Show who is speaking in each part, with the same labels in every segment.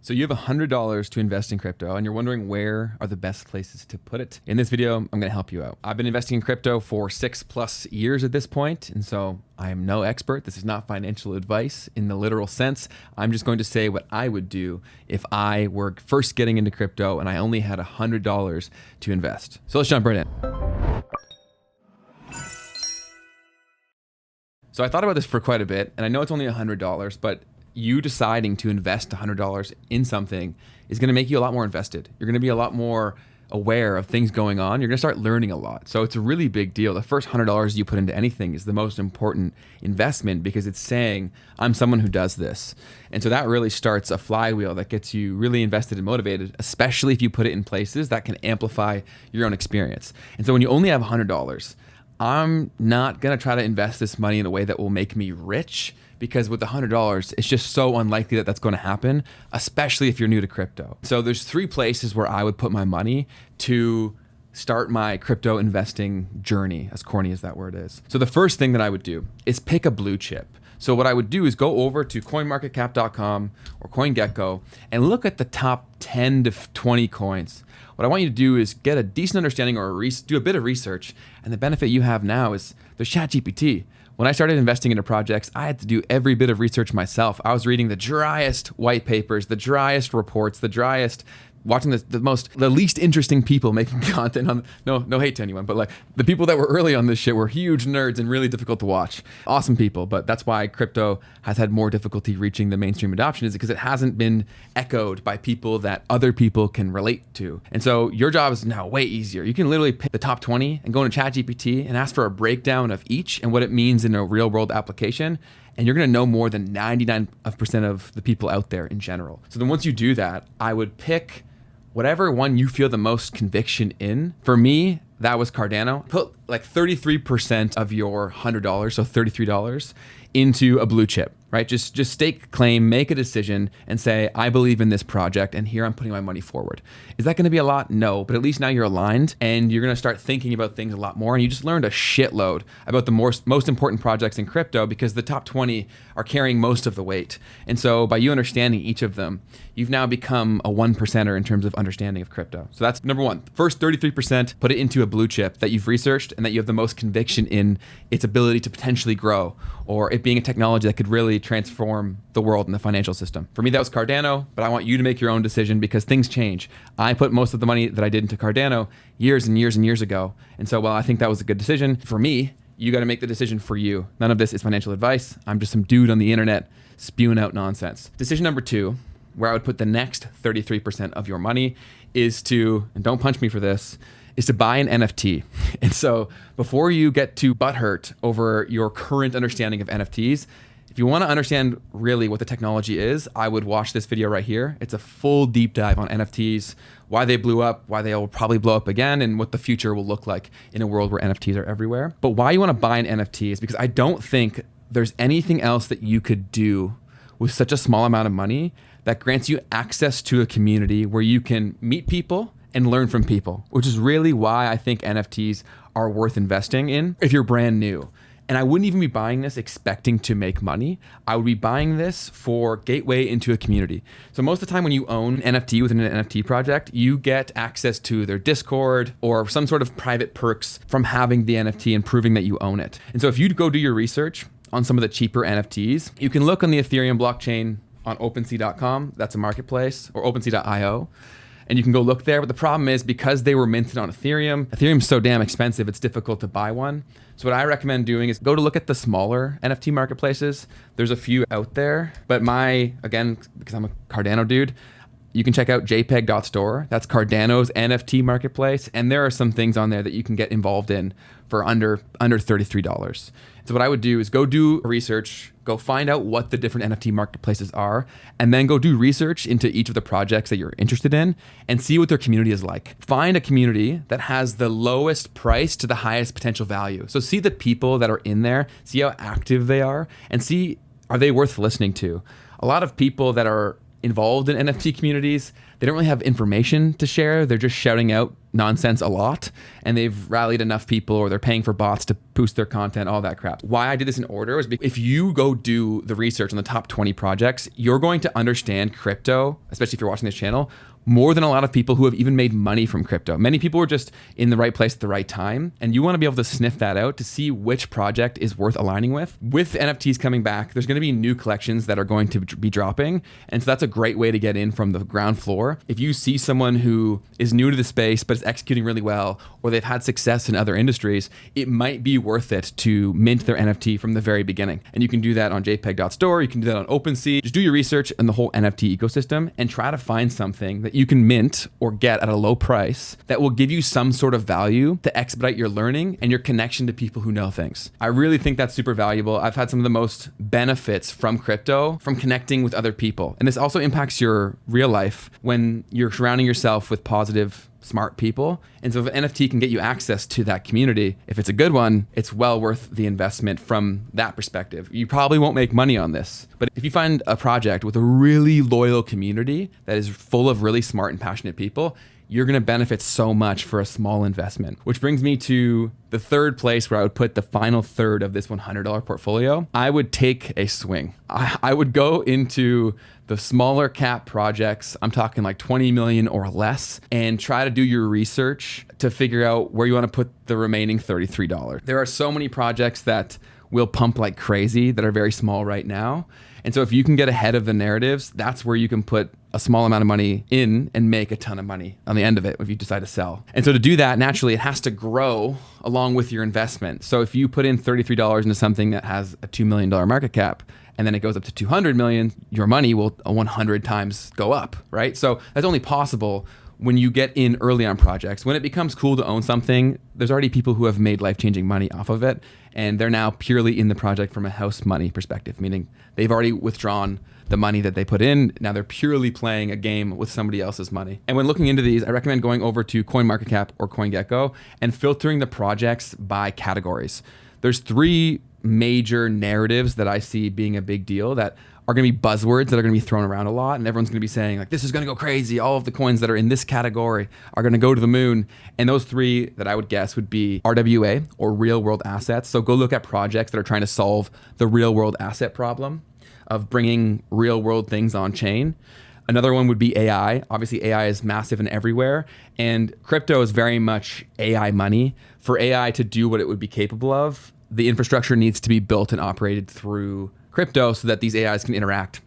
Speaker 1: So you have $100 to invest in crypto and you're wondering where are the best places to put it. In this video, I'm going to help you out. I've been investing in crypto for 6+ years at this point, and so I am no expert. This is not financial advice in the literal sense. I'm just going to say what I would do if I were first getting into crypto and I only had $100 to invest. So let's jump right in. So I thought about this for quite a bit, and I know it's only $100, but you deciding to invest $100 in something is going to make you a lot more invested. You're going to be a lot more aware of things going on. You're going to start learning a lot. So it's a really big deal. The first $100 you put into anything is the most important investment because it's saying, I'm someone who does this. And so that really starts a flywheel that gets you really invested and motivated, especially if you put it in places that can amplify your own experience. And so when you only have $100, I'm not going to try to invest this money in a way that will make me rich, because with the $100, it's just so unlikely that that's going to happen, especially if you're new to crypto. So there's 3 places where I would put my money to start my crypto investing journey, as corny as that word is. So the first thing that I would do is pick a blue chip. So what I would do is go over to coinmarketcap.com or CoinGecko and look at the top 10 to 20 coins. What I want you to do is get a decent understanding or do a bit of research. And the benefit you have now is there's ChatGPT. When I started investing into projects, I had to do every bit of research myself. I was reading the driest white papers, the driest reports, watching the least interesting people making content on, no hate to anyone, but like the people that were early on this shit were huge nerds and really difficult to watch. Awesome people, but that's why crypto has had more difficulty reaching the mainstream adoption, is because it hasn't been echoed by people that other people can relate to. And so your job is now way easier. You can literally pick the top 20 and go into ChatGPT and ask for a breakdown of each and what it means in a real world application. And you're going to know more than 99% of the people out there in general. So then once you do that, I would pick whatever one you feel the most conviction in. For me, that was Cardano. Put like 33% of your $100, so $33, into a blue chip, right? Just stake a claim, make a decision, and say, I believe in this project, and here I'm putting my money forward. Is that going to be a lot? No, but at least now you're aligned, and you're going to start thinking about things a lot more, and you just learned a shitload about the most important projects in crypto, because the top 20 are carrying most of the weight. And so by you understanding each of them, you've now become a 1%er in terms of understanding of crypto. So that's number one. First 33%, put it into a blue chip that you've researched and that you have the most conviction in its ability to potentially grow, or it being a technology that could really transform the world and the financial system. For me, that was Cardano, but I want you to make your own decision because things change. I put most of the money that I did into Cardano years and years and years ago. And so while I think that was a good decision for me, you got to make the decision for you. None of this is financial advice. I'm just some dude on the internet spewing out nonsense. Decision number 2, where I would put the next 33% of your money, is to, and don't punch me for this, is to buy an NFT. And so before you get too butthurt over your current understanding of NFTs, if you want to understand really what the technology is, I would watch this video right here. It's a full deep dive on NFTs, why they blew up, why they will probably blow up again, and what the future will look like in a world where NFTs are everywhere. But why you want to buy an NFT is because I don't think there's anything else that you could do with such a small amount of money that grants you access to a community where you can meet people and learn from people, which is really why I think NFTs are worth investing in if you're brand new. And I wouldn't even be buying this expecting to make money. I would be buying this for gateway into a community. So most of the time when you own NFT within an NFT project, you get access to their Discord or some sort of private perks from having the NFT and proving that you own it. And so if you go do your research on some of the cheaper NFTs, you can look on the Ethereum blockchain on OpenSea.com, that's a marketplace, or OpenSea.io. And you can go look there. But the problem is because they were minted on Ethereum, Ethereum's so damn expensive, it's difficult to buy one. So what I recommend doing is go to look at the smaller NFT marketplaces. There's a few out there, but again, because I'm a Cardano dude, you can check out jpeg.store. That's Cardano's NFT marketplace. And there are some things on there that you can get involved in for under $33. So what I would do is go do research, go find out what the different NFT marketplaces are, and then go do research into each of the projects that you're interested in and see what their community is like. Find a community that has the lowest price to the highest potential value. So see the people that are in there, see how active they are, and see, are they worth listening to? A lot of people that are involved in NFT communities, they don't really have information to share. They're just shouting out nonsense a lot, and they've rallied enough people, or they're paying for bots to boost their content, all that crap. Why I did this in order is because if you go do the research on the top 20 projects, you're going to understand crypto, especially if you're watching this channel, more than a lot of people who have even made money from crypto. Many people are just in the right place at the right time, and you want to be able to sniff that out to see which project is worth aligning with. With NFTs coming back, there's going to be new collections that are going to be dropping, and so that's a great way to get in from the ground floor. If you see someone who is new to the space but is executing really well, or they've had success in other industries, it might be worth it to mint their NFT from the very beginning. And you can do that on jpeg.store, you can do that on OpenSea. Just do your research in the whole NFT ecosystem and try to find something that you can mint or get at a low price that will give you some sort of value to expedite your learning and your connection to people who know things. I really think that's super valuable. I've had some of the most benefits from crypto from connecting with other people. And this also impacts your real life when you're surrounding yourself with positive, smart people. And so if an NFT can get you access to that community, if it's a good one, it's well worth the investment from that perspective. You probably won't make money on this, but if you find a project with a really loyal community that is full of really smart and passionate people, you're going to benefit so much for a small investment. Which brings me to the third place where I would put the final third of this $100 portfolio. I would take a swing. I would go into the smaller cap projects. I'm talking like 20 million or less, and try to do your research to figure out where you want to put the remaining $33. There are so many projects that will pump like crazy that are very small right now. And so if you can get ahead of the narratives, that's where you can put a small amount of money in and make a ton of money on the end of it if you decide to sell. And so to do that, naturally, it has to grow along with your investment. So if you put in $33 into something that has a $2 million market cap, and then it goes up to 200 million, your money will 100 times go up, right? So that's only possible when you get in early on projects. When it becomes cool to own something, there's already people who have made life-changing money off of it, and they're now purely in the project from a house money perspective, meaning they've already withdrawn the money that they put in. Now they're purely playing a game with somebody else's money. And when looking into these, I recommend going over to CoinMarketCap or CoinGecko and filtering the projects by categories. There's three major narratives that I see being a big deal that are going to be buzzwords that are going to be thrown around a lot, and everyone's going to be saying like, this is going to go crazy. All of the coins that are in this category are going to go to the moon. And those three that I would guess would be RWA, or real world assets. So go look at projects that are trying to solve the real world asset problem of bringing real world things on chain. Another one would be AI. Obviously, AI is massive and everywhere, and crypto is very much AI money. For AI to do what it would be capable of, the infrastructure needs to be built and operated through crypto so that these AIs can interact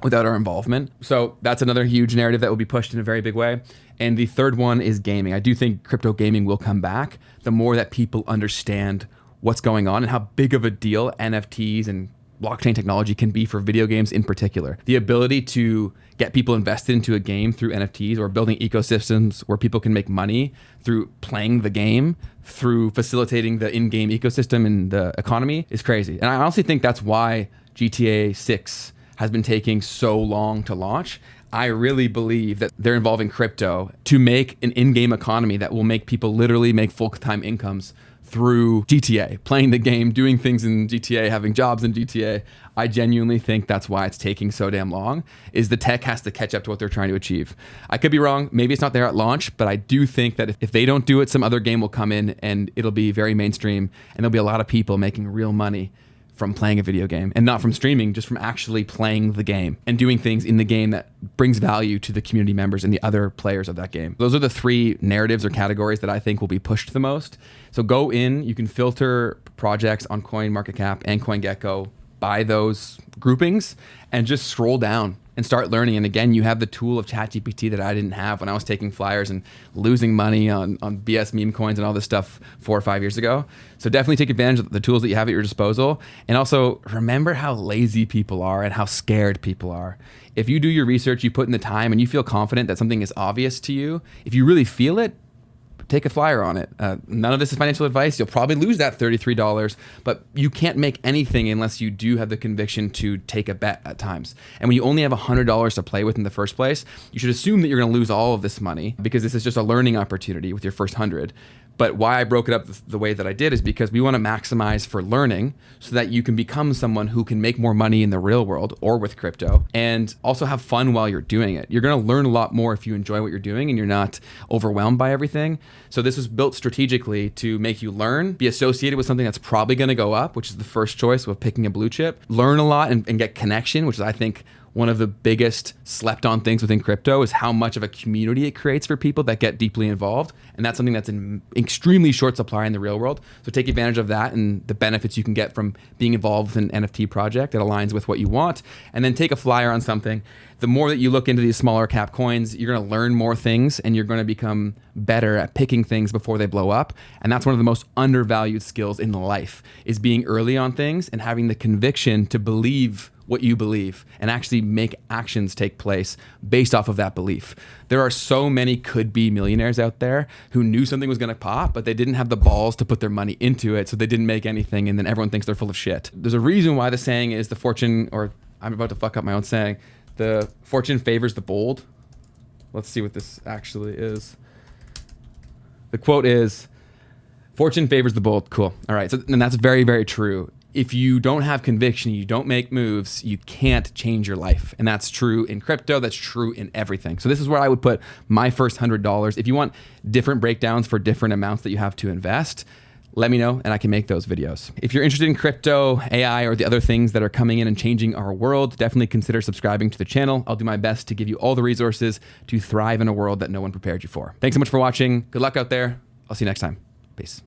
Speaker 1: without our involvement. So that's another huge narrative that will be pushed in a very big way. And the third one is gaming. I do think crypto gaming will come back the more that people understand what's going on and how big of a deal NFTs and blockchain technology can be for video games in particular. The ability to get people invested into a game through NFTs, or building ecosystems where people can make money through playing the game, through facilitating the in-game ecosystem and the economy, is crazy. And I honestly think that's why GTA 6 has been taking so long to launch. I really believe that they're involving crypto to make an in-game economy that will make people literally make full-time incomes through GTA, playing the game, doing things in GTA, having jobs in GTA. I genuinely think that's why it's taking so damn long, is the tech has to catch up to what they're trying to achieve. I could be wrong. Maybe it's not there at launch, but I do think that if they don't do it, some other game will come in and it'll be very mainstream, and there'll be a lot of people making real money from playing a video game, and not from streaming, just from actually playing the game and doing things in the game that brings value to the community members and the other players of that game. Those are the three narratives or categories that I think will be pushed the most. So go in, you can filter projects on CoinMarketCap and CoinGecko by those groupings and just scroll down and start learning. And again, you have the tool of ChatGPT that I didn't have when I was taking flyers and losing money on BS meme coins and all this stuff 4 or 5 years ago. So definitely take advantage of the tools that you have at your disposal. And also remember how lazy people are and how scared people are. If you do your research, you put in the time, and you feel confident that something is obvious to you, if you really feel it, take a flyer on it. None of this is financial advice. You'll probably lose that $33, but you can't make anything unless you do have the conviction to take a bet at times. And when you only have $100 to play with in the first place, you should assume that you're going to lose all of this money, because this is just a learning opportunity with your first 100. But why I broke it up the way that I did is because we want to maximize for learning so that you can become someone who can make more money in the real world or with crypto and also have fun while you're doing it. You're going to learn a lot more if you enjoy what you're doing and you're not overwhelmed by everything. So this was built strategically to make you learn, be associated with something that's probably going to go up, which is the first choice of picking a blue chip, learn a lot and get connection, which is, I think, one of the biggest slept on things within crypto is how much of a community it creates for people that get deeply involved. And that's something that's in extremely short supply in the real world. So take advantage of that and the benefits you can get from being involved with an NFT project that aligns with what you want. And then take a flyer on something. The more that you look into these smaller cap coins, you're going to learn more things and you're going to become better at picking things before they blow up. And that's one of the most undervalued skills in life, is being early on things and having the conviction to believe what you believe and actually make actions take place based off of that belief. There are so many could-be millionaires out there who knew something was going to pop, but they didn't have the balls to put their money into it, so they didn't make anything, and then everyone thinks they're full of shit. There's a reason why the saying is the fortune, or I'm about to fuck up my own saying, the fortune favors the bold. Let's see what this actually is. The quote is, fortune favors the bold. Cool. All right. So, and that's very, very true. If you don't have conviction, you don't make moves, you can't change your life. And that's true in crypto, that's true in everything. So this is where I would put my first $100. If you want different breakdowns for different amounts that you have to invest, let me know and I can make those videos. If you're interested in crypto, AI, or the other things that are coming in and changing our world, definitely consider subscribing to the channel. I'll do my best to give you all the resources to thrive in a world that no one prepared you for. Thanks so much for watching. Good luck out there. I'll see you next time. Peace.